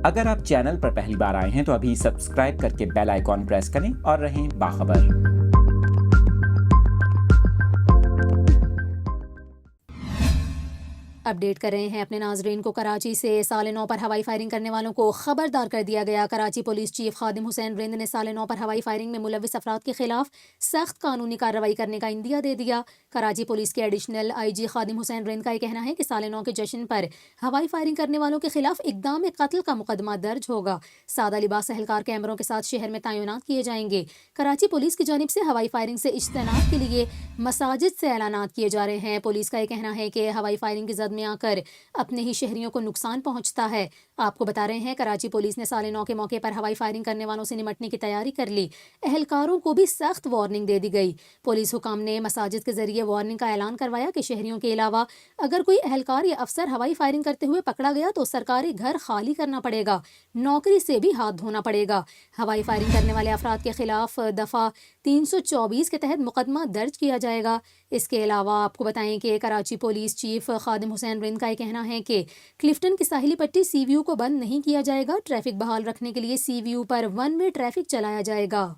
اگر آپ چینل پر پہلی بار آئے ہیں تو ابھی سبسکرائب کر کے بیل آئیکن پریس کریں اور رہیں باخبر۔ اپڈیٹ کر رہے ہیں اپنے ناظرین کو۔ کراچی سے سال نو پر ہوائی فائرنگ کرنے والوں کو خبردار کر دیا گیا۔ کراچی پولیس چیف خادم حسین رند نے سال نو پر ہوائی فائرنگ میں ملوث افراد کے خلاف سخت قانونی کارروائی کرنے کا عندیہ دے دیا۔ کراچی پولیس کے ایڈیشنل آئی جی خادم حسین رند کا یہ کہنا ہے کہ سال نو کے جشن پر ہوائی فائرنگ کرنے والوں کے خلاف اقدام قتل کا مقدمہ درج ہوگا۔ سادہ لباس اہلکار کیمروں کے ساتھ شہر میں تعینات کیے جائیں گے۔ کراچی پولیس کی جانب سے ہوائی فائرنگ سے اجتناب کے لیے مساجد سے اعلانات کیے جا رہے ہیں۔ پولیس کا یہ کہنا ہے کہ ہوائی فائرنگ کی زد میں آ کر اپنے ہی شہریوں کو نقصان پہنچتا ہے۔ آپ کو بتا رہے ہیں کراچی پولیس نے سال نو کے موقع پر ہوائی فائرنگ کرنے والوں سے نمٹنے کی تیاری کر لی۔ اہلکاروں کو بھی سخت وارننگ دے دی گئی۔ پولیس حکام نے مساجد کے ذریعے وارننگ کا اعلان کروایا کہ شہریوں کے علاوہ اگر کوئی اہلکار یا افسر ہوائی فائرنگ کرتے ہوئے پکڑا گیا تو سرکاری گھر خالی کرنا پڑے گا، نوکری سے بھی ہاتھ دھونا پڑے گا۔ ہوائی فائرنگ کرنے والے افراد کے خلاف دفعہ 324 کے تحت مقدمہ درج کیا جائے گا۔ اس کے علاوہ آپ کو بتائیں کہ کراچی پولیس چیف خادم حسین رند کا یہ کہنا ہے کہ کلفٹن کی ساحلی پٹی سی ویو کو بند نہیں کیا جائے گا۔ ٹریفک بحال رکھنے کے لیے سی ویو پر ون وے ٹریفک چلایا جائے گا۔